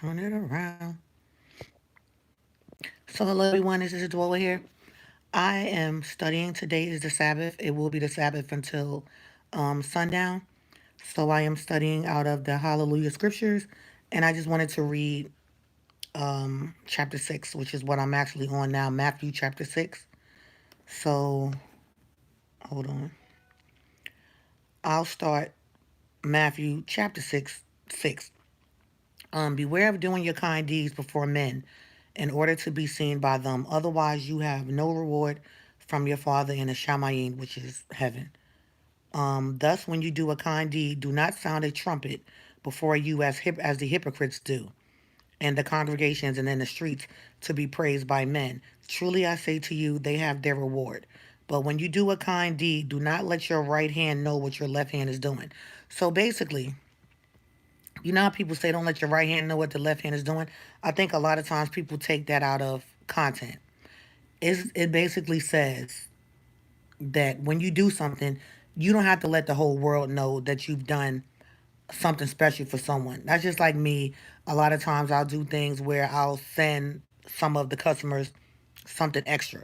Turn it around. So, hello everyone, this is Dwola here. I am studying. Today is the Sabbath. It will be the Sabbath until sundown. So, I am studying out of the Hallelujah scriptures, and I just wanted to read chapter 6, which is what I'm actually on now, Matthew chapter 6. So, hold on. I'll start Matthew chapter 6, 6. Beware of doing your kind deeds before men in order to be seen by them. Otherwise, you have no reward from your Father in the Shamayim, which is heaven. Thus, when you do a kind deed, do not sound a trumpet before you as the hypocrites do, and the congregations and in the streets to be praised by men. Truly, I say to you, they have their reward. But when you do a kind deed, do not let your right hand know what your left hand is doing. So basically, you know how people say don't let your right hand know what the left hand is doing? I think a lot of times people take that out of content. It basically says that when you do something, you don't have to let the whole world know that you've done something special for someone. That's just like me. A lot of times I'll do things where I'll send some of the customers something extra.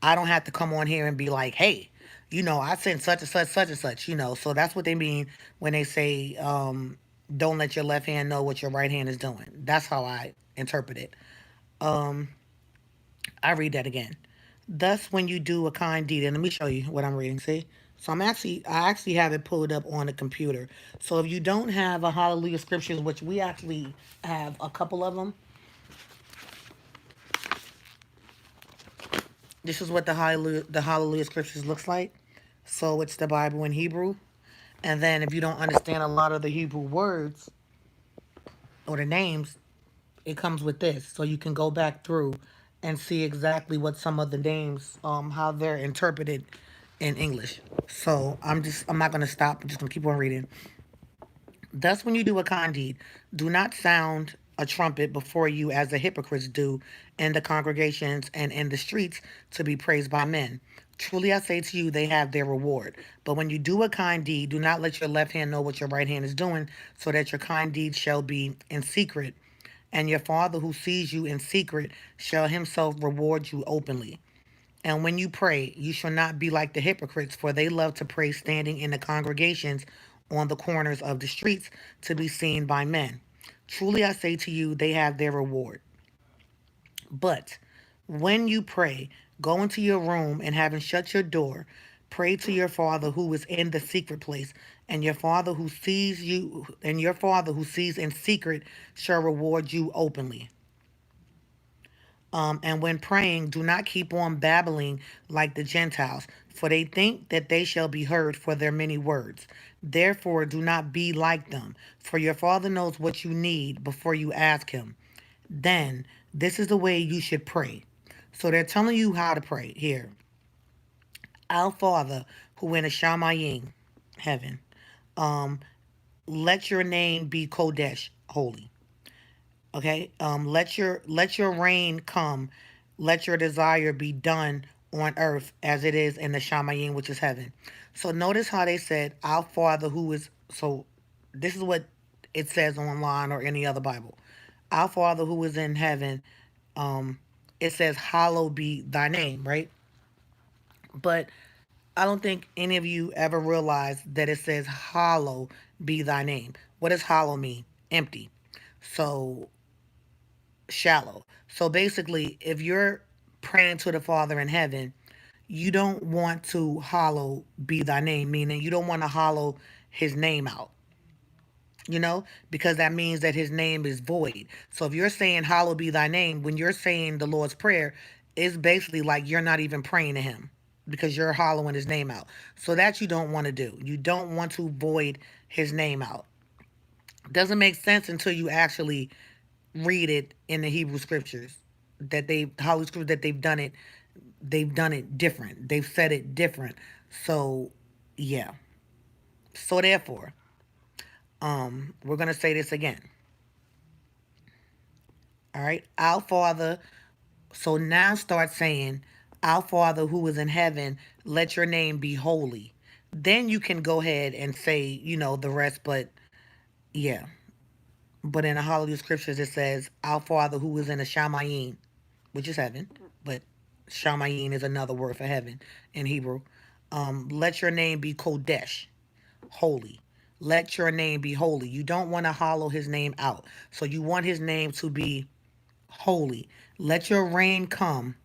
I don't have to come on here and be like, hey, I sent such and such, such and such. So that's what they mean when they say, don't let your left hand know what your right hand is doing. That's how I interpret it. Um, I read that again. Thus, when you do a kind deed, and let me show you what I'm reading. See, so I actually have it pulled up on the computer. So if you don't have a Hallelujah scriptures, which we actually have a couple of them, this is what the Hallelujah scriptures looks like. So it's the Bible in Hebrew, and then if you don't understand a lot of the Hebrew words or the names, it comes with this, so you can go back through and see exactly what some of the names, how they're interpreted in English. So I'm not gonna stop. I'm just gonna keep on reading. Thus, when you do a kind deed, do not sound a trumpet before you as the hypocrites do in the congregations and in the streets to be praised by men. Truly, I say to you, they have their reward. But when you do a kind deed, do not let your left hand know what your right hand is doing, so that your kind deed shall be in secret, and your Father who sees you in secret shall himself reward you openly. And when you pray, you shall not be like the hypocrites, for they love to pray standing in the congregations on the corners of the streets to be seen by men. Truly I say to you, they have their reward. But when you pray, go into your room and having shut your door, pray to your Father who is in the secret place, and your Father who sees in secret shall reward you openly. And when praying, do not keep on babbling like the Gentiles, for they think that they shall be heard for their many words. Therefore, do not be like them, for your Father knows what you need before you ask Him. Then, this is the way you should pray. So they're telling you how to pray here. Our Father, who in a Shamayim, heaven, um, let your name be Kodesh, holy. Okay. Let your reign come. Let your desire be done on earth as it is in the Shamayim, which is heaven. So notice how they said, Our Father who is. So this is what it says online or any other Bible. Our Father who is in heaven. Um, it says, Hallowed be thy name, right? But I don't think any of you ever realized that it says, Hollow be thy name. What does hollow mean? Empty. So shallow. So basically, if you're praying to the Father in heaven, you don't want to hollow be thy name, meaning you don't want to hollow his name out, because that means that his name is void. So if you're saying hollow be thy name, when you're saying the Lord's Prayer, it's basically like you're not even praying to him because you're hollowing his name out. So that you don't want to do. You don't want to void his name out. Doesn't make sense until you actually read it in the Hebrew scriptures that they Holy Scripture that they've done it different. They've said it different. So yeah. So therefore, we're gonna say this again. All right. Our Father. So now start saying, Our Father who is in heaven, let your name be holy. Then you can go ahead and say, the rest, but yeah. But in the Hallelujah scriptures, it says, Our Father who is in the Shamayim, which is heaven, but Shamayim is another word for heaven in Hebrew. Let your name be Kodesh, holy. Let your name be holy. You don't want to hollow his name out. So you want his name to be holy. Let your reign come.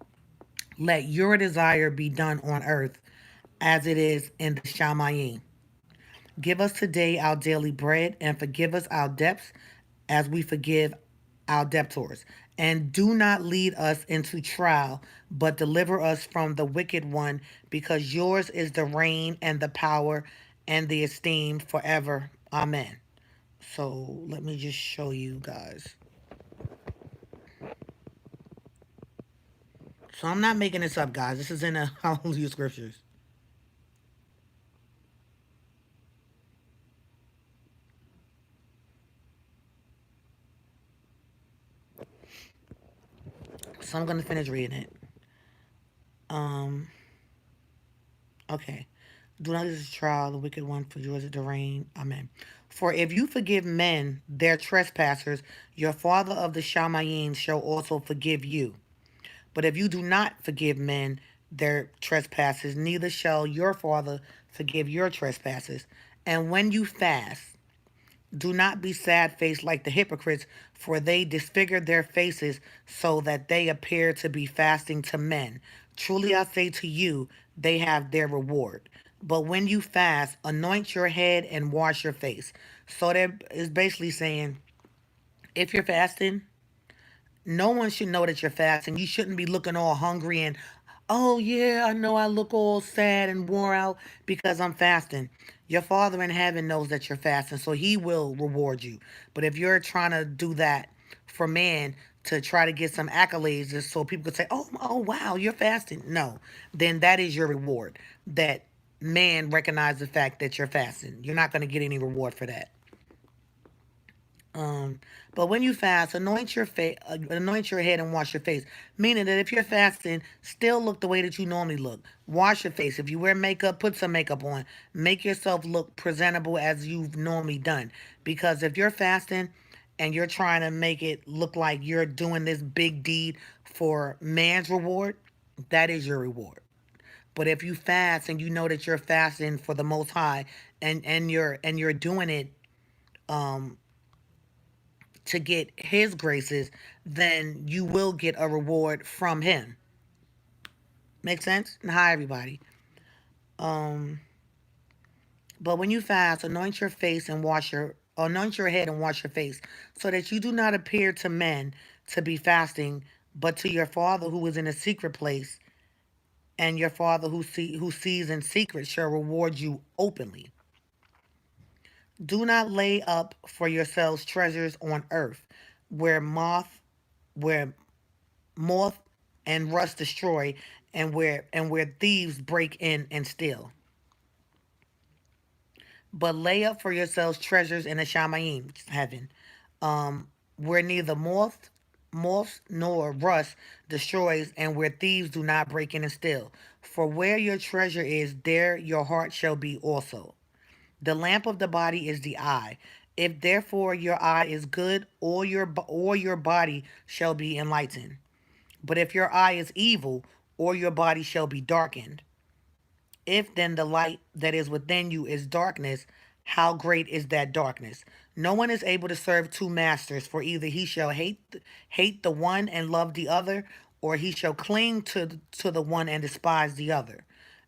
Let your desire be done on earth as it is in the Shamayim. Give us today our daily bread and forgive us our debts as we forgive our debtors. And do not lead us into trial, but deliver us from the wicked one, because yours is the reign and the power and the esteem forever. Amen. So let me just show you guys. So I'm not making this up, guys. This is in the Hallelujah scriptures. So I'm gonna finish reading it. Um, okay. Do not use trial the wicked one, for yours is the reign. Amen. For if you forgive men their trespassers, your Father of the Shamayim shall also forgive you. But if you do not forgive men their trespasses, neither shall your Father forgive your trespasses. And when you fast, do not be sad faced like the hypocrites, for they disfigure their faces so that they appear to be fasting to men. Truly I say to you, they have their reward. But when you fast, anoint your head and wash your face. So that is basically saying, if you're fasting, no one should know that you're fasting. You shouldn't be looking all hungry and, oh yeah, I know I look all sad and wore out because I'm fasting. Your Father in heaven knows that you're fasting, so He will reward you. But if you're trying to do that for man to try to get some accolades, just so people could say, oh wow, you're fasting. No, then that is your reward. That man recognize the fact that you're fasting. You're not going to get any reward for that. Um, but when you fast, anoint your head and wash your face. Meaning that if you're fasting, still look the way that you normally look. Wash your face. If you wear makeup, put some makeup on. Make yourself look presentable as you've normally done. Because if you're fasting and you're trying to make it look like you're doing this big deed for man's reward, that is your reward. But if you fast and you know that you're fasting for the Most High, and you're doing it um to get his graces, then you will get a reward from him. Make sense? And hi everybody. Um, but when you fast, anoint your head and wash your face, so that you do not appear to men to be fasting, but to your Father who is in a secret place, and your Father who sees in secret shall reward you openly. Do not lay up for yourselves treasures on earth, where where moth and rust destroy, and where thieves break in and steal. But lay up for yourselves treasures in the Shamayim, heaven, where neither moth nor rust destroys, and where thieves do not break in and steal. For where your treasure is, there your heart shall be also. The lamp of the body is the eye. If therefore your eye is good, all your body shall be enlightened. But if your eye is evil, or your body shall be darkened. If then the light that is within you is darkness, how great is that darkness? No one is able to serve two masters, for either he shall hate the one and love the other, or he shall cling to the one and despise the other.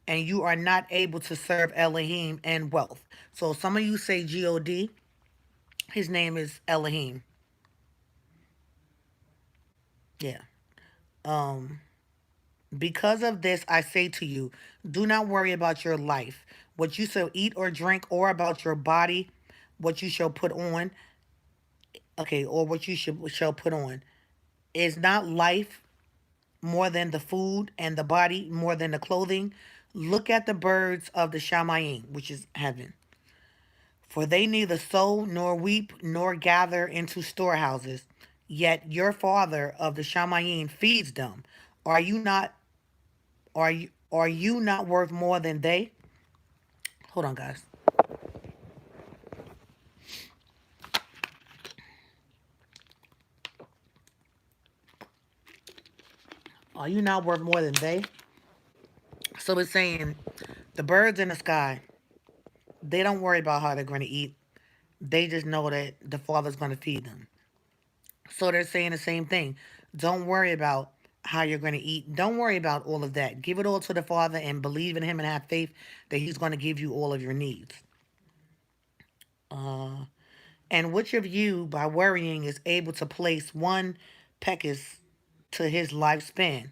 And you are not able to serve Elohim and wealth. So some of you say God, his name is Elohim. Yeah. Um Because of this, I say to you, do not worry about your life, what you shall eat or drink, or about your body, what you shall put on. Okay, or what you shall put on. Is not life more than the food, and the body more than the clothing? Look at the birds of the Shamayim, which is heaven. For they neither sow nor weep nor gather into storehouses, yet your Father of the Shamayim feeds them. Are you not are you not worth more than they? Hold on, guys. Are you not worth more than they? So it's saying the birds in the sky, they don't worry about how they're going to eat. They just know that the Father's going to feed them. So they're saying the same thing. Don't worry about how you're going to eat. Don't worry about all of that. Give it all to the Father and believe in Him and have faith that He's going to give you all of your needs. Uh, and which of you, by worrying, is able to place one pecus to his lifespan?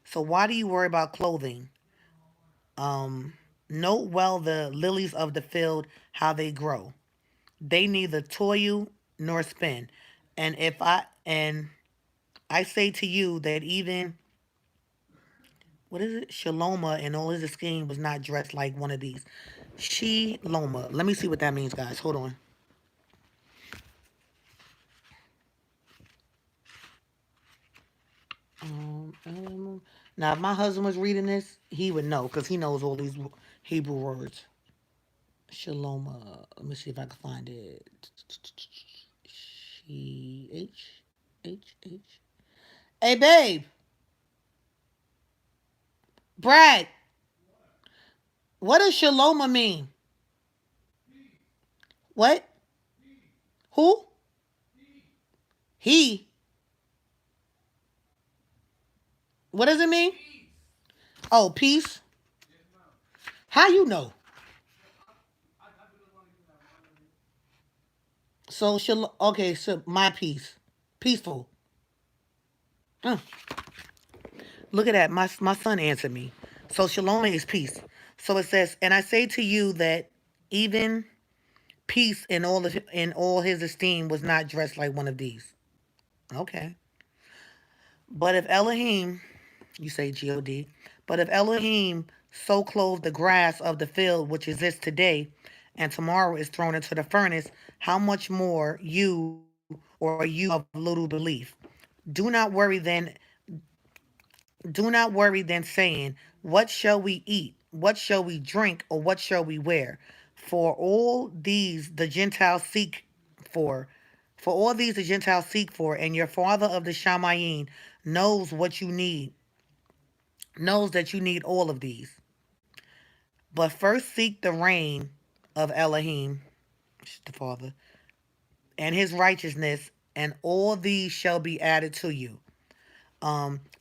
So why do you worry about clothing? Um, Note well the lilies of the field, how they grow. They neither toil nor spin. And I say to you that even what is it? Shaloma and all his scheme was not dressed like one of these. Loma. Let me see what that means, guys. Hold on. Now, if my husband was reading this, he would know because he knows all these Hebrew words. Shaloma. Let me see if I can find it. H. Hey, babe. Brad. What does Shaloma mean? What? Who? He. What does it mean? Oh, peace. How you know? So okay, so my peace. Peaceful. Mm. Look at that. My son answered me. So shalom is peace. So it says, and I say to you that even peace in all his esteem was not dressed like one of these. Okay. But if Elohim, you say God, but if Elohim so clothed the grass of the field which exists today, and tomorrow is thrown into the furnace, how much more you or you of little belief? Do not worry then Do not worry then, saying, what shall we eat? What shall we drink? Or what shall we wear? For all these the Gentiles seek for. For all these the Gentiles seek for, and your Father of the Shamayim knows what you need, knows that you need all of these. But first seek the reign of Elohim, the Father, and his righteousness, and all these shall be added to you.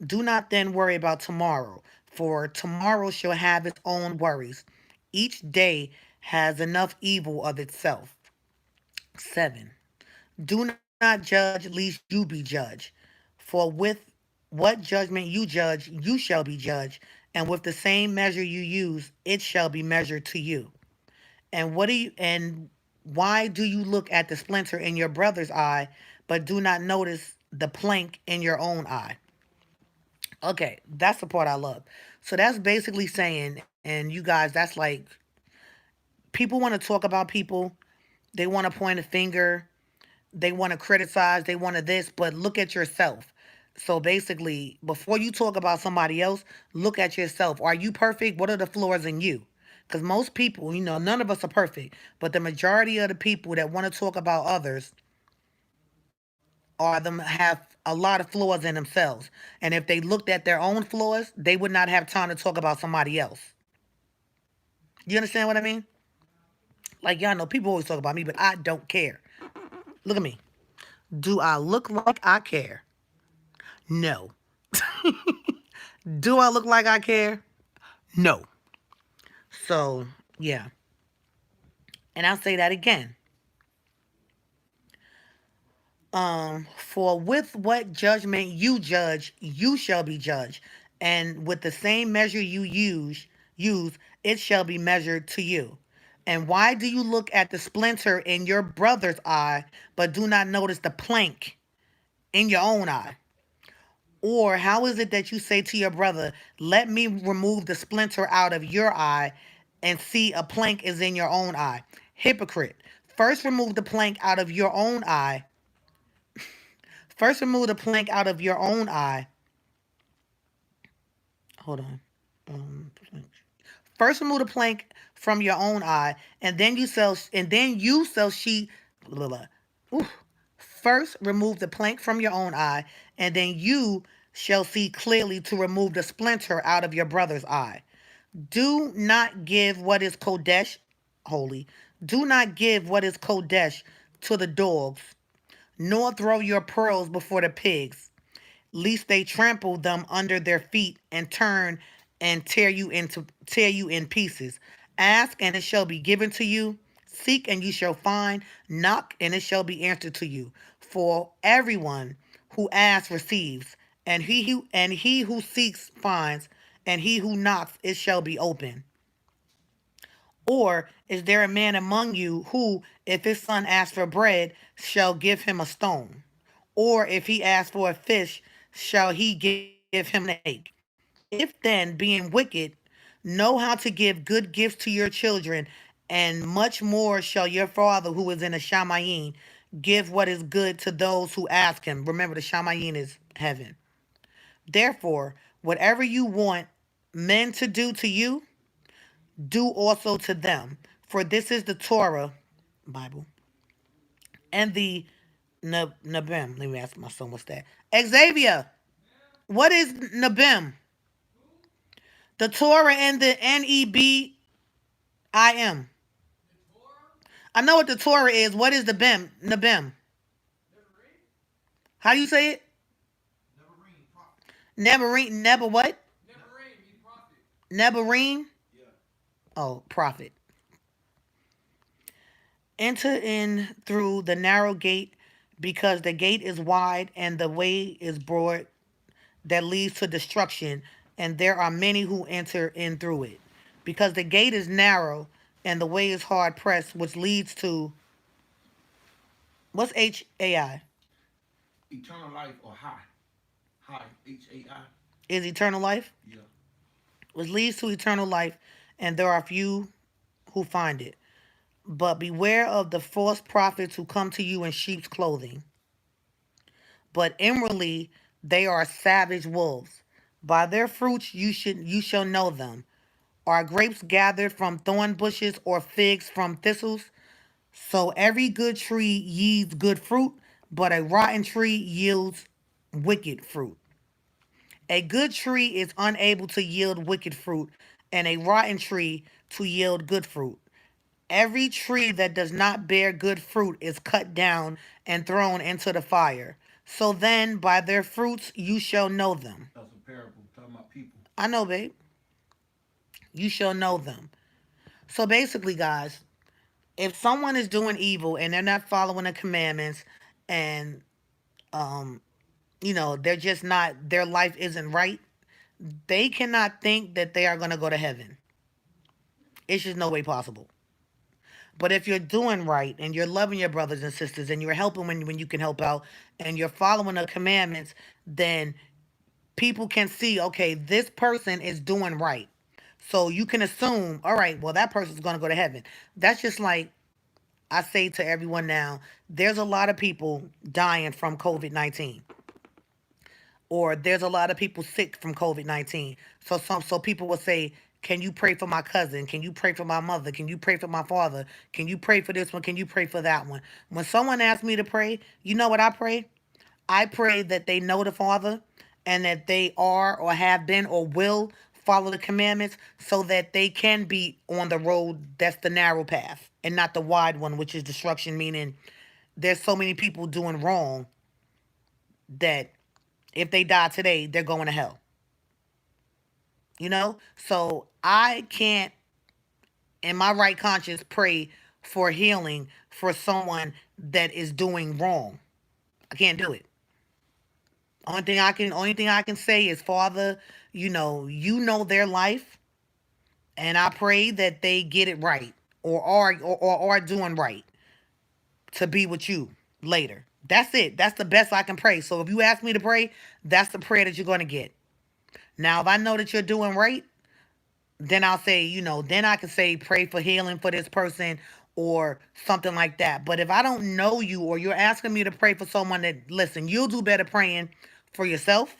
Do not then worry about tomorrow, for tomorrow shall have its own worries. Each day has enough evil of itself. 7. Do not judge, lest you be judged. For with what judgment you judge, you shall be judged, and with the same measure you use, it shall be measured to you. And why do you look at the splinter in your brother's eye, but do not notice the plank in your own eye? Okay, that's the part I love. So that's basically saying, and you guys, that's like people want to talk about people. They want to point a finger. They want to criticize. They want to this, but look at yourself. So basically, before you talk about somebody else, look at yourself. Are you perfect? What are the flaws in you? Because most people, none of us are perfect, but the majority of the people that want to talk about others are them have a lot of flaws in themselves. And if they looked at their own flaws, they would not have time to talk about somebody else. You understand what I mean? Like y'all know people always talk about me, but I don't care. Look at me. Do I look like I care? No. Do I look like I care? No. So, yeah. And I'll say that again. For with what judgment you judge, you shall be judged, and with the same measure you use, it shall be measured to you. And why do you look at the splinter in your brother's eye, but do not notice the plank in your own eye? Or how is it that you say to your brother, let me remove the splinter out of your eye, and see a plank is in your own eye? Hypocrite. First remove the plank out of your own eye. First remove the plank out of your own eye. Hold on. First remove the plank from your own eye, and then you shall see. Blah, blah, blah. Oof. First remove the plank from your own eye, and then you shall see clearly to remove the splinter out of your brother's eye. Do not give what is Kodesh, holy. Do not give what is Kodesh to the dogs, nor throw your pearls before the pigs, lest they trample them under their feet and turn and tear you in pieces. Ask and it shall be given to you. Seek and you shall find. Knock and it shall be answered to you. For everyone who asks receives, and he who seeks finds, and he who knocks it shall be open. Or is there a man among you who, if his son asks for bread, shall give him a stone? Or if he asks for a fish, shall he give him a snake? If then, being wicked, know how to give good gifts to your children, and much more shall your Father who is in the Shamayim give what is good to those who ask him. Remember, the Shamayim is heaven. Therefore, whatever you want men to do to you, do also to them. For this is the Torah, Bible, and the Nabim. Let me ask my son what's that. Xavier, what is Nabim? The Torah and the Nebim. I know what the Torah is. What is the Bim? Nabim. How do you say it? Neberine. Neber what? Neberine. Oh, prophet. Enter in through the narrow gate, because the gate is wide and the way is broad that leads to destruction, and there are many who enter in through it. Because the gate is narrow and the way is hard pressed, which leads to what's HAI? Eternal life or high. High, HAI. Is eternal life? Yeah. Which leads to eternal life, and there are few who find it. But beware of the false prophets who come to you in sheep's clothing, but inwardly they are savage wolves. By their fruits you shall know them. Are grapes gathered from thorn bushes, or figs from thistles? So every good tree yields good fruit, but a rotten tree yields wicked fruit. A good tree is unable to yield wicked fruit, and a rotten tree to yield good fruit. Every tree that does not bear good fruit is cut down and thrown into the fire. So then, by their fruits you shall know them. That's a parable talking about people. I know, babe. You shall know them. So basically, guys, if someone is doing evil and they're not following the commandments, and um, they're just not, their life isn't right, they cannot think that they are going to go to heaven. It's just no way possible. But if you're doing right and you're loving your brothers and sisters and you're helping when you can help out and you're following the commandments, then people can see, okay, this person is doing right. So you can assume, all right, well, that person's going to go to heaven. That's just like I say to everyone now, there's a lot of people dying from COVID-19, or there's a lot of people sick from COVID-19. So people will say, can you pray for my cousin? Can you pray for my mother? Can you pray for my father? Can you pray for this one? Can you pray for that one? When someone asks me to pray, you know what I pray? I pray that they know the Father, and that they are or have been or will follow the commandments, so that they can be on the road that's the narrow path and not the wide one, which is destruction, meaning there's so many people doing wrong that if they die today, they're going to hell. So I can't, in my right conscience, pray for healing for someone that is doing wrong. I can't do it. Only thing I can say is, Father, you know their life, and I pray that they get it right, or are doing right to be with you later. That's it. That's the best I can pray. So if you ask me to pray, that's the prayer that you're going to get. Now, if I know that you're doing right, then I'll say, then I can say, pray for healing for this person or something like that. But if I don't know you, or you're asking me to pray for someone that, listen, you'll do better praying for yourself.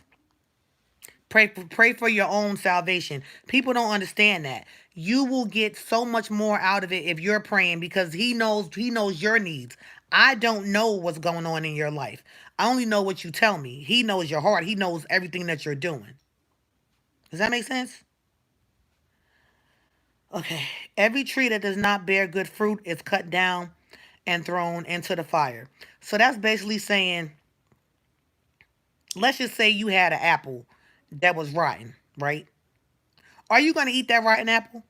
Pray for your own salvation. People don't understand that. You will get so much more out of it if you're praying, because he knows your needs. I don't know what's going on in your life. I only know what you tell me. He knows your heart. He knows everything that you're doing. Does that make sense? Okay. Every tree that does not bear good fruit is cut down and thrown into the fire. So that's basically saying, let's just say you had an apple that was rotten, right? Are you going to eat that rotten apple?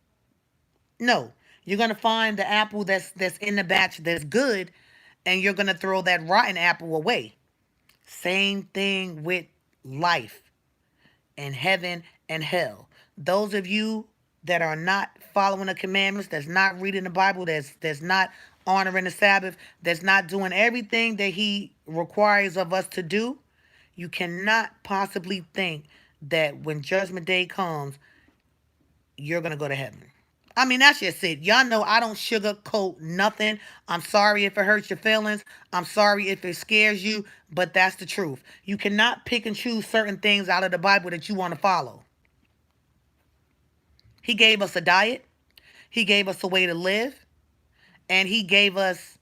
No. You're going to find the apple that's in the batch that's good, and you're going to throw that rotten apple away. Same thing with life and heaven and hell. Those of you that are not following the commandments, that's not reading the Bible, that's not honoring the Sabbath, that's not doing everything that he requires of us to do, you cannot possibly think that when judgment day comes, you're going to go to heaven. I mean, that's just it. Y'all know I don't sugarcoat nothing. I'm sorry if it hurts your feelings. I'm sorry if it scares you, but that's the truth. You cannot pick and choose certain things out of the Bible that you want to follow. He gave us a diet, He gave us a way to live, and He gave us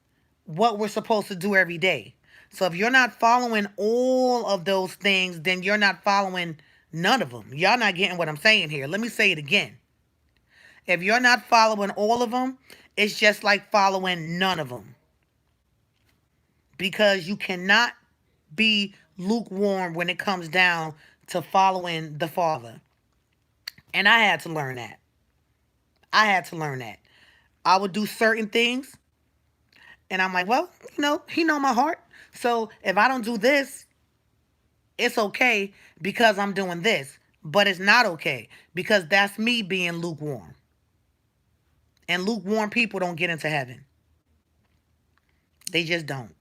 what we're supposed to do every day. So if you're not following all of those things, then you're not following none of them. Y'all not getting what I'm saying here. Let me say it again. If you're not following all of them, it's just like following none of them. Because you cannot be lukewarm when it comes down to following the Father. And I had to learn that. I had to learn that. I would do certain things, and I'm like, well, He know my heart. So if I don't do this, it's okay because I'm doing this. But it's not okay because that's me being lukewarm. And lukewarm people don't get into heaven. They just don't.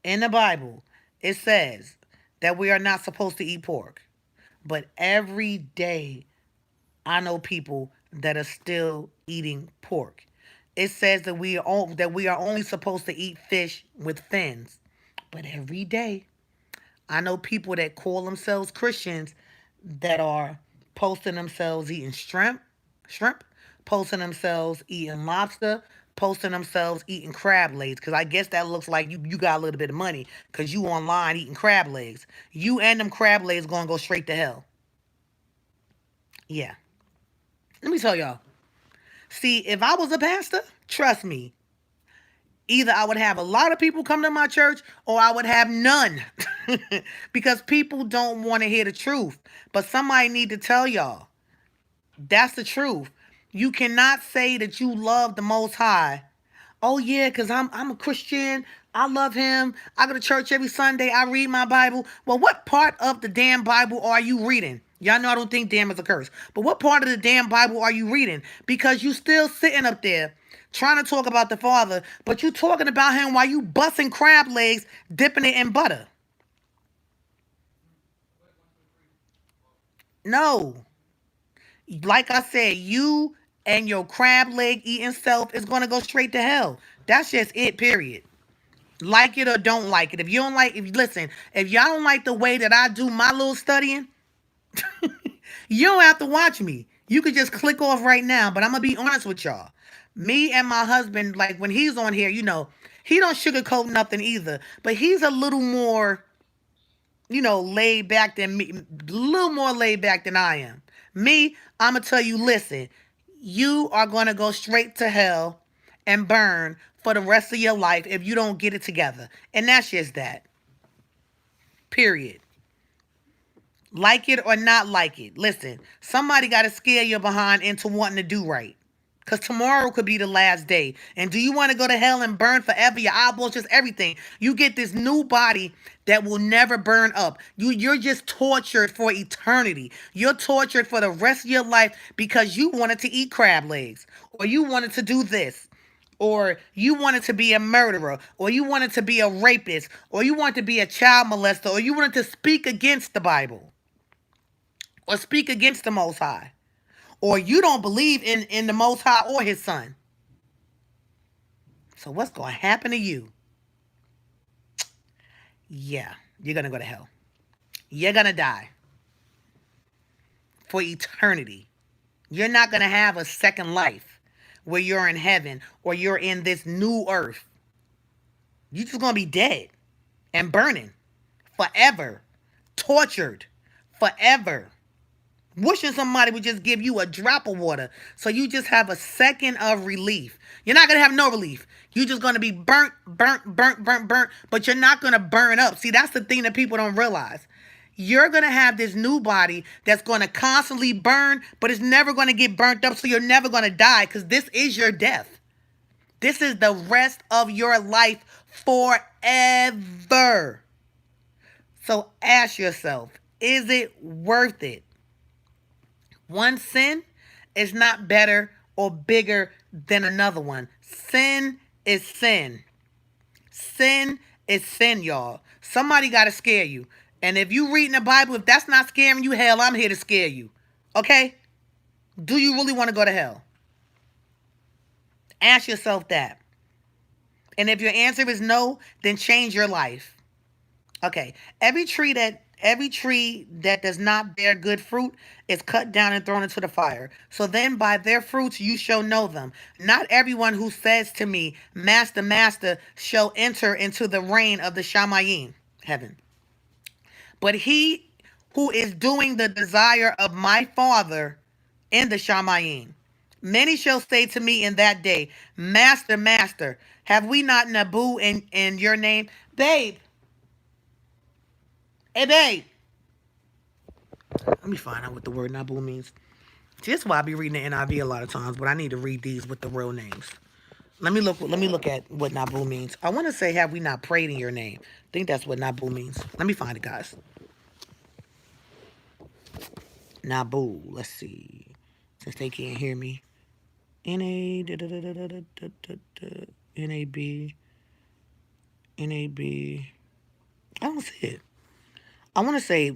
In the Bible, it says that we are not supposed to eat pork. But every day, I know people that are still eating pork. It says that we are only supposed to eat fish with fins. But every day, I know people that call themselves Christians that are posting themselves eating shrimp, posting themselves eating lobster, posting themselves eating crab legs. Because I guess that looks like you got a little bit of money because you online eating crab legs. You and them crab legs going to go straight to hell. Yeah. Let me tell y'all. See, if I was a pastor, trust me, either I would have a lot of people come to my church or I would have none. Because people don't want to hear the truth. But somebody need to tell y'all. That's the truth. You cannot say that you love the Most High. Oh yeah, because I'm a Christian. I love him. I go to church every Sunday. I read my Bible. Well, what part of the damn Bible are you reading? Y'all know I don't think damn is a curse. But what part of the damn Bible are you reading? Because you still sitting up there trying to talk about the Father, but you talking about him while you busting crab legs, dipping it in butter. No. Like I said, you and your crab leg eating self is going to go straight to hell. That's just it, period. Like it or don't like it. If you don't like, if listen, if y'all don't like the way that I do my little studying, you don't have to watch me. You could just click off right now. But I'm gonna be honest with y'all. Me and my husband, like when he's on here, he don't sugarcoat nothing either. But he's a little more, laid back than me, a little more laid back than I am. Me, I'm gonna tell you, listen, you are gonna go straight to hell and burn for the rest of your life if you don't get it together. And that's just that. Period. Like it or not like it. Listen, somebody got to scare your behind into wanting to do right. Because tomorrow could be the last day. And do you want to go to hell and burn forever? Your eyeballs, just everything. You get this new body that will never burn up. You're just tortured for eternity. You're tortured for the rest of your life because you wanted to eat crab legs. Or you wanted to do this. Or you wanted to be a murderer. Or you wanted to be a rapist. Or you wanted to be a child molester. Or you wanted to speak against the Bible. Or speak against the Most High. Or you don't believe in the Most High or his son. So what's going to happen to you? Yeah, you're going to go to hell. You're going to die for eternity. You're not going to have a second life where you're in heaven or you're in this new earth. You're just going to be dead. and burning forever, tortured forever. Wishing somebody would just give you a drop of water so you just have a second of relief. You're not going to have no relief. You're just going to be burnt, but you're not going to burn up. See, that's the thing that people don't realize. You're going to have this new body that's going to constantly burn, but it's never going to get burnt up, so you're never going to die because this is your death. This is the rest of your life forever. So ask yourself, is it worth it? One sin is not better or bigger than another one. Sin is sin. Sin is sin, y'all. Somebody got to scare you. And if you reading the Bible, if that's not scaring you, hell, I'm here to scare you. Okay? Do you really want to go to hell? Ask yourself that. And if your answer is no, then change your life. Okay. Every tree that does not bear good fruit is cut down and thrown into the fire. So then by their fruits you shall know them. Not everyone who says to me, Master, Master, shall enter into the reign of the Shamayim, heaven. But he who is doing the desire of my Father in the Shamayim. Many shall say to me in that day, Master, Master, have we not Nabu in your name? Babe, hey babe. Let me find out what the word Nabu means. See, that's why I be reading the NIV a lot of times, but I need to read these with the real names. Let me look at what Nabu means. I want to say, have we not prayed in your name? I think that's what Nabu means. Let me find it, guys. Nabu. Let's see. Since they can't hear me. N-A-B. N-A-B. I don't see it. I want to say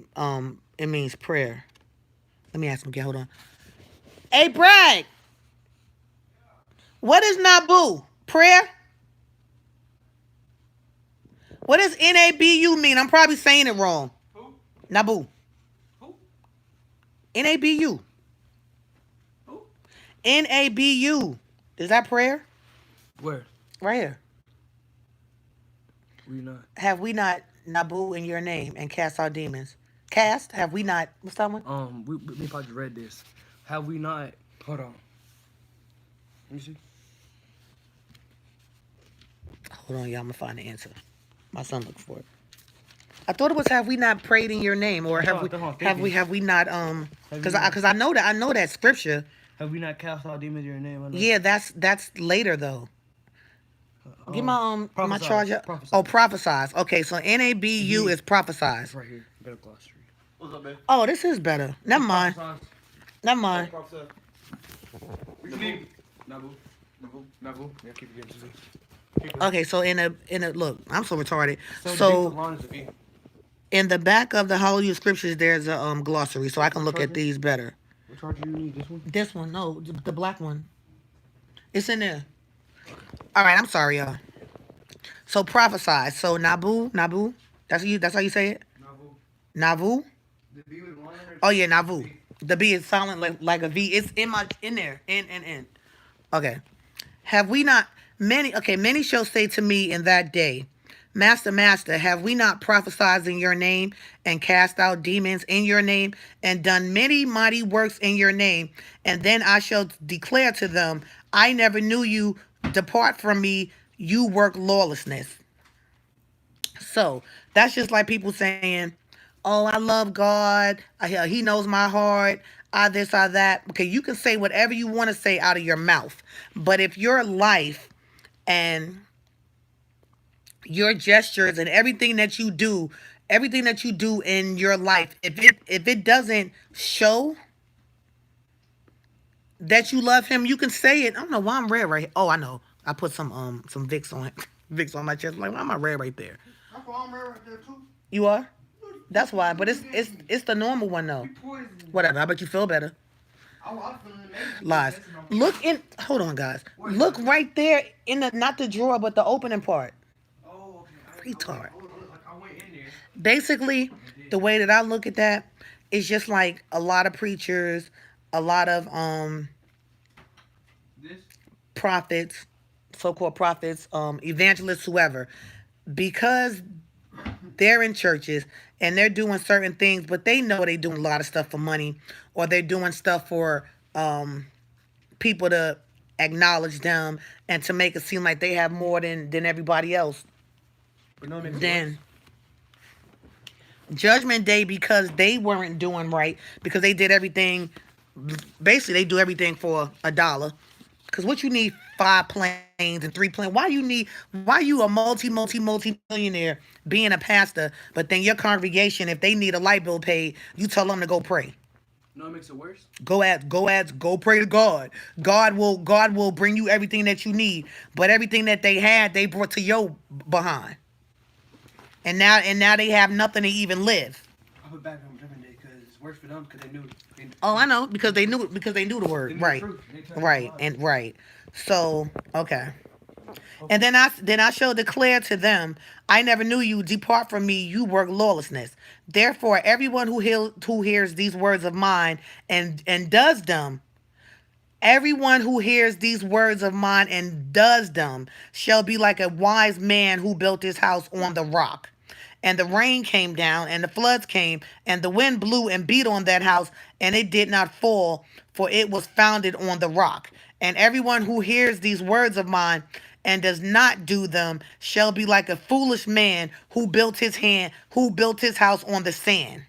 it means prayer. Let me ask him again. Hold on. Hey, Brad. What is Nabu? Prayer? What does N-A-B-U mean? I'm probably saying it wrong. Who? Nabu. Who? N-A-B-U. Who? N-A-B-U. Is that prayer? Where? Right here. We not. Have we not Nabu in your name and cast out demons? Cast? Have we not? What's that one? We probably read this. Have we not? Hold on. Let me see. Hold on, y'all. I'm going to find the answer. My son looked for it. I thought it was have we not prayed in your name, or have we not because I know that scripture. Have we not cast out demons in your name? I know. Yeah, that's later though. Get my my Prophesize. charger. Prophesize. Oh, prophesize. Okay, so NABU is prophesize. It's right here. Better glossary. What's up, man? Oh, this is better. Never mind. Prophesize. Never mind. We leave. Nabu. Nabu. Yeah, keep it getting. Okay, so in a look, I'm so retarded. So So in the back of the Hallelujah scriptures, there's a glossary, so I can look at these better. what charger do you need? This one? This one, no, the black one. It's in there. All right, I'm sorry, y'all. So prophesy. So Nabu. That's you. That's how you say it. Nabu. Navu. The B was one. Oh yeah, Navu. The B is silent like a V. It's in there. In. Okay. Have we not many? Okay, many shall say to me in that day, Master, Master, have we not prophesied in your name and cast out demons in your name and done many mighty works in your name? And then I shall declare to them, I never knew you. Depart from me, you work lawlessness. So that's just like people saying, oh, I love God. He knows my heart. I this, I that. Okay, you can say whatever you want to say out of your mouth. But if your life and your gestures and everything that you do in your life, if it doesn't show that you love him, you can say it. I don't know why I'm red right here. Oh, I know. I put some Vicks on Vicks on my chest. I'm like, why am I red right there? That's why I'm right there too. You are? That's why. But it's the normal one though. Whatever. I bet you feel bebetter. I was feeling amazing. Lies. Look in. Hold on, guys. Look right there in the not the drawer, but the opening part. Oh, okay. Retard. I went in there. Basically, the way that I look at that is just like a lot of preachers, a lot of This. prophets, so-called prophets, evangelists, whoever, because They're in churches and they're doing certain things, but they know they're doing a lot of stuff for money, or they're doing stuff for people to acknowledge them and to make it seem like they have more than everybody else. You know what makes it worse? Then Judgment Day, because they weren't doing right, because they did everything. Basically, they do everything for $1. Because what you need 5 planes and 3 planes? Why you a multi millionaire being a pastor, but then your congregation, if they need a light bill paid, you tell them to go pray. You know what makes it worse? Go pray to God. God will bring you everything that you need. But everything that they had, they brought to your behind. And now they have nothing to even live. I put back on Judgment Day because it's worse for them because they knew it. Oh, I know, because they knew the They word. knew the Right. truth. They turned Right. blind. And right. So, okay. And then I shall declare to them, I never knew you. Depart from me, you work lawlessness. Therefore, everyone who hears these words of mine and does them, everyone who hears these words of mine and does them shall be like a wise man who built his house on the rock. And the rain came down, and the floods came, and the wind blew and beat on that house, and it did not fall, for it was founded on the rock. And everyone who hears these words of mine and does not do them shall be like a foolish man who built his house on the sand.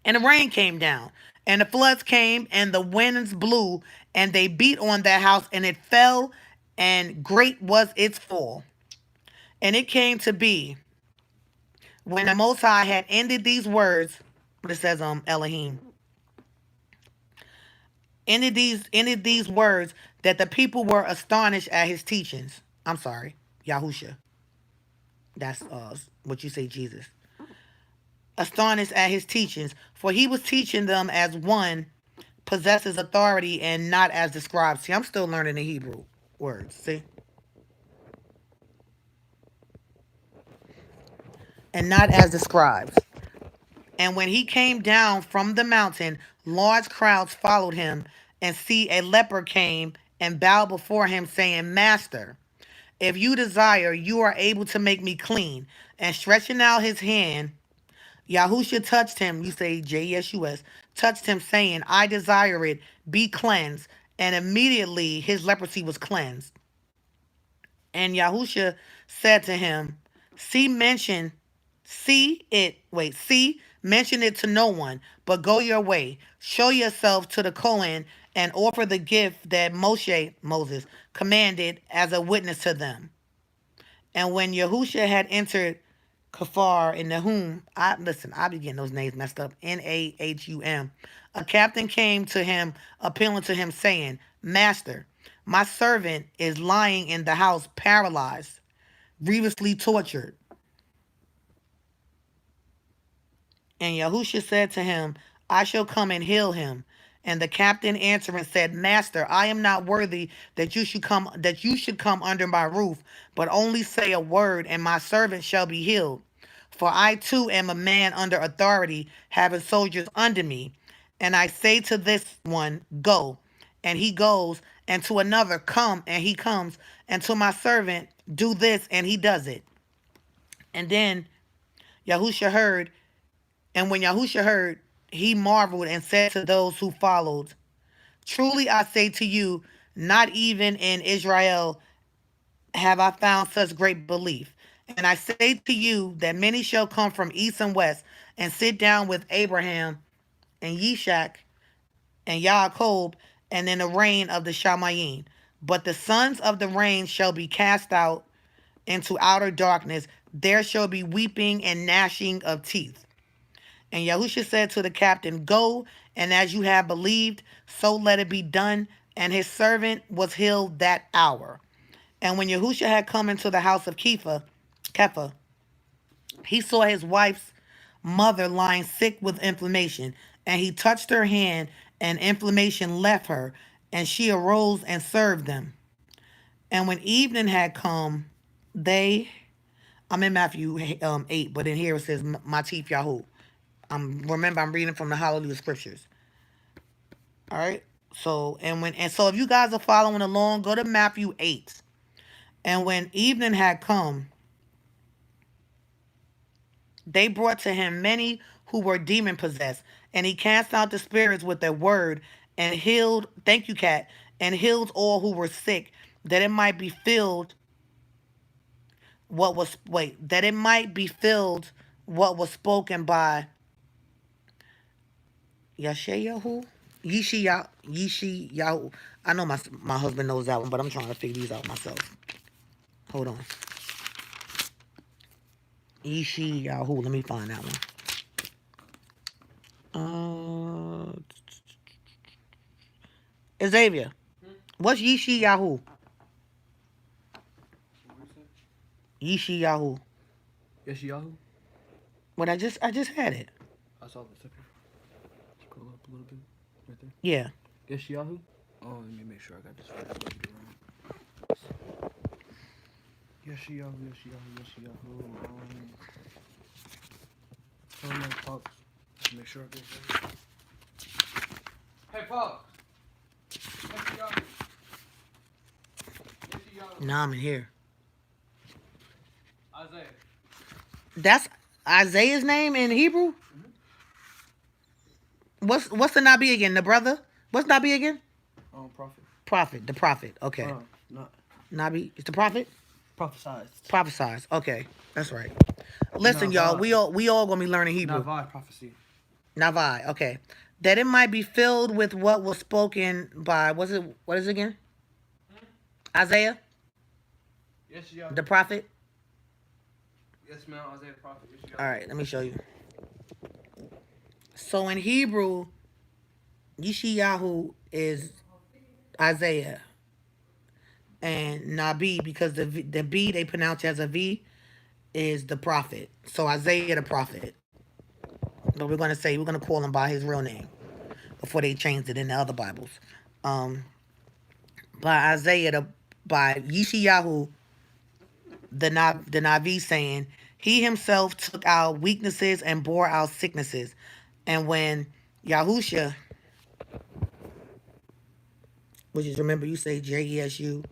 And the rain came down, and the floods came, and the winds blew, and they beat on that house, and it fell, and great was its fall. And it came to be, when the Most High had ended these words, what it says, Elohim, ended these words, that the people were astonished at his teachings. I'm sorry, Yahusha. That's what you say, Jesus. Astonished at his teachings, for he was teaching them as one possesses authority and not as the scribes. See, I'm still learning the Hebrew words. See? And not as the scribes. And when he came down from the mountain, large crowds followed him, and see, a leper came and bowed before him, saying, Master, if you desire, you are able to make me clean. And stretching out his hand, Yahusha touched him, you say J-E-S-U-S, touched him, saying, I desire it, be cleansed. And immediately his leprosy was cleansed. And Yahusha said to him, See, mention, mention it to no one, but go your way. Show yourself to the Cohen and offer the gift that Moses, commanded as a witness to them. And when Yahusha had entered Kafar in Nahum, I be getting those names messed up. Nahum. A captain came to him, appealing to him, saying, Master, my servant is lying in the house, paralyzed, grievously tortured. And Yahusha said to him, I shall come and heal him. And the captain answering said, Master, I am not worthy that you should come under my roof, but only say a word, and my servant shall be healed. For I too am a man under authority, having soldiers under me. And I say to this one, Go, and he goes, and to another, Come, and he comes, and to my servant, Do this, and he does it. And then Yahusha heard, and when Yahusha heard, he marveled and said to those who followed, Truly I say to you, not even in Israel have I found such great belief. And I say to you that many shall come from east and west and sit down with Abraham and Yishak and Yaakov and in the reign of the Shamayim. But the sons of the reign shall be cast out into outer darkness. There shall be weeping and gnashing of teeth. And Yahusha said to the captain, Go, and as you have believed, so let it be done. And his servant was healed that hour. And when Yahusha had come into the house of Kepha, he saw his wife's mother lying sick with inflammation. And he touched her hand, and inflammation left her, and she arose and served them. And when evening had come, they, I'm in Matthew 8, but in here it says, Matif Yahoo. Remember, I'm reading from the Hallelujah scriptures. All right. So if you guys are following along, go to Matthew 8. And when evening had come, They brought to him many who were demon possessed, and he cast out the spirits with a word and healed. Thank you, Cat. And healed all who were sick, that it might be filled what was that it might be filled what was spoken by Yeshayahu. Yeshayahu. I know my husband knows that one, but I'm trying to figure these out myself. Hold on. Yeshayahu. Let me find that one. Xavier. What's Yeshayahu? Yeshayahu. Yeshayahu? What I just had it. I saw the second. Scroll up a little bit. Right there. Yeah. Yeshayahu? Oh, let me make sure I got this right. Yeshayahu. Oh my Pops. Make sure I get this right. Hey, Pops. Yeshayahu. Nah, I'm in here. Isaiah. That's Isaiah's name in Hebrew? What's the Nabi again? The brother? What's Nabi again? Prophet. Prophet. The prophet. Okay. Not Nabi is the prophet? prophesied. Prophesize. Okay. That's right. Listen, y'all, Navai. we all gonna be learning Hebrew. Navai prophecy. Navai, okay. That it might be filled with what was spoken by what is it again? Isaiah? Yeshayahu. The prophet? Yes, ma'am. Isaiah the prophet. Yeshayahu. Alright, let me show you. So in Hebrew, Yeshayahu is Isaiah. And Nabi, because the B they pronounce as a V, is the prophet. So Isaiah the prophet. But we're gonna call him by his real name before they changed it in the other Bibles. By Yeshayahu, the Navi saying, he himself took our weaknesses and bore our sicknesses. And when Yahusha, which is, remember you say Jesu,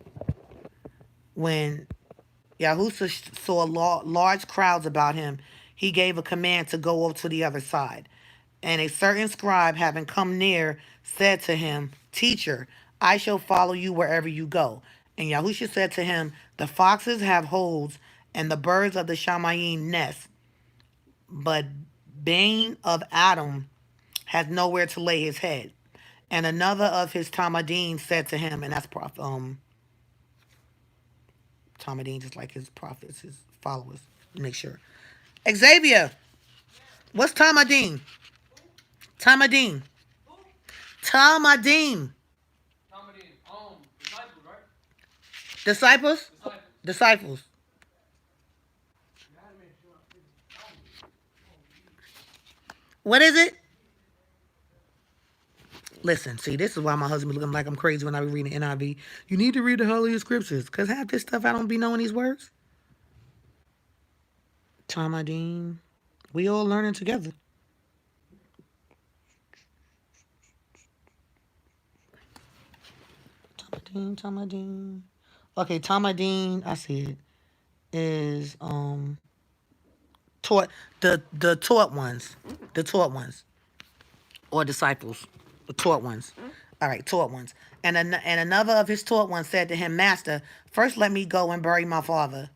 when Yahusha saw large crowds about him, he gave a command to go over to the other side. And a certain scribe, having come near, said to him, Teacher, I shall follow you wherever you go. And Yahusha said to him, The foxes have holes, and the birds of the Shamayim nest, but Bane of Adam has nowhere to lay his head. And another of his Talmudim said to him, and that's Talmudim, just like his prophets, his followers. Make sure. Xavier, what's Talmudim? Talmudim. Talmudim. Disciples, right? Disciples? Disciples. What is it? Listen, see, this is why my husband be looking like I'm crazy when I be reading the NIV. You need to read the Holy Scriptures, because half this stuff I don't be knowing these words. Talmudim. We all learning together. Talmudim. Okay, Talmudim, I see it, is taught the taught ones. The taught ones. Or disciples. The taught ones. All right, taught ones. And another of his taught ones said to him, Master, first let me go and bury my father.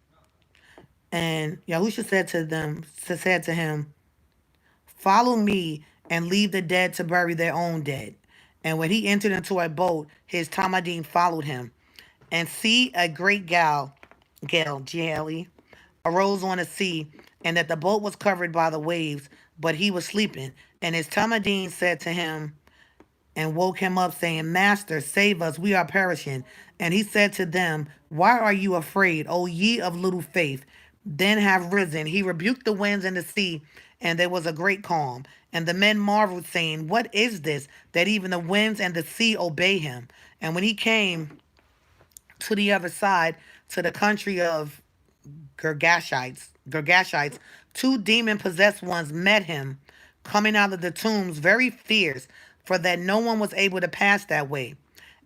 And Yahusha said to him, Follow me and leave the dead to bury their own dead. And when he entered into a boat, his Talmudim followed him. And see, a great gale, G-L-E, arose on the sea, and that the boat was covered by the waves, but he was sleeping. And his Talmudim said to him, and woke him up, saying, Master, save us, we are perishing. And he said to them, Why are you afraid, O ye of little faith? Then have risen. He rebuked the winds and the sea, and there was a great calm. And the men marveled, saying, What is this, that even the winds and the sea obey him? And when he came to the other side, to the country of Gergashites, two demon-possessed ones met him, coming out of the tombs, very fierce, for that no one was able to pass that way.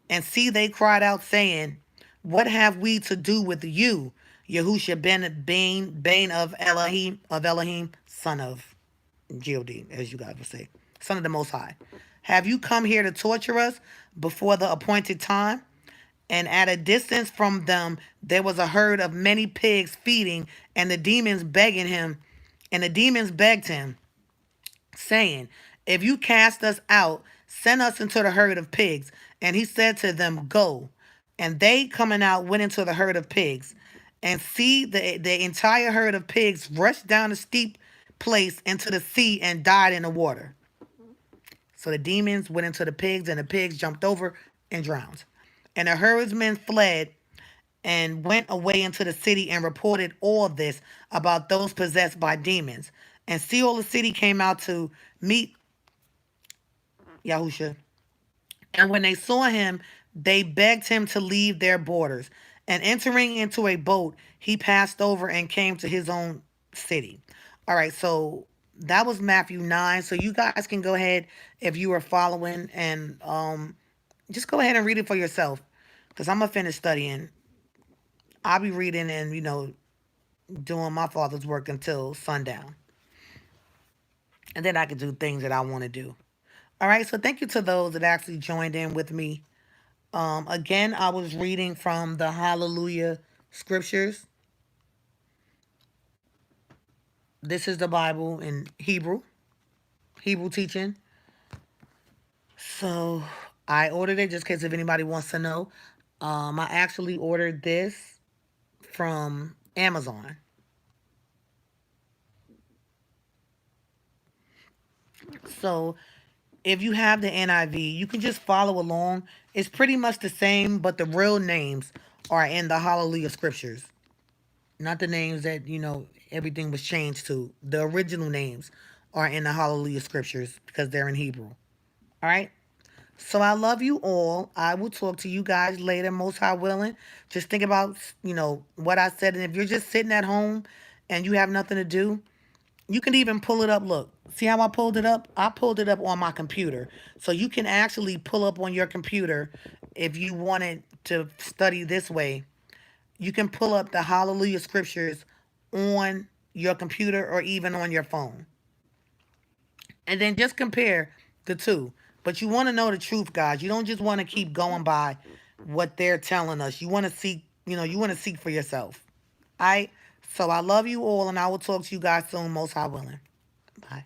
And see, they cried out, saying, What have we to do with you, Yahusha Bane of Elohim, son of God, as you guys would say, son of the Most High. Have you come here to torture us before the appointed time? And at a distance from them there was a herd of many pigs feeding, and the demons begged him, saying, if you cast us out, send us into the herd of pigs. And he said to them, go. And they, coming out, went into the herd of pigs. And see, the entire herd of pigs rushed down a steep place into the sea and died in the water. So the demons went into the pigs, and the pigs jumped over and drowned. And the herdsmen fled and went away into the city and reported all this about those possessed by demons. And see, all the city came out to meet Yahusha. And when they saw him, they begged him to leave their borders. And entering into a boat, he passed over and came to his own city. All right, so that was Matthew 9. So you guys can go ahead, if you are following, and just go ahead and read it for yourself, because I'm going to finish studying. I'll be reading and, doing my Father's work until sundown. And then I can do things that I want to do. All right, so thank you to those that actually joined in with me. Again, I was reading from the Hallelujah scriptures. This is the Bible in Hebrew teaching. So I ordered it just in case if anybody wants to know. I actually ordered this from Amazon. So if you have the NIV, you can just follow along. It's pretty much the same, but the real names are in the Hallelujah scriptures. Not the names that, everything was changed to. The original names are in the Hallelujah scriptures because they're in Hebrew. All right? So I love you all. I will talk to you guys later, most high willing. Just think about, what I said. And if you're just sitting at home and you have nothing to do, you can even pull it up. Look, see how I pulled it up? I pulled it up on my computer. So you can actually pull up on your computer if you wanted to study this way. You can pull up the Hallelujah scriptures on your computer or even on your phone. And then just compare the two. But you want to know the truth, guys. You don't just want to keep going by what they're telling us. You want to seek, you want to seek for yourself. All right? So I love you all, and I will talk to you guys soon, most high willing. Bye.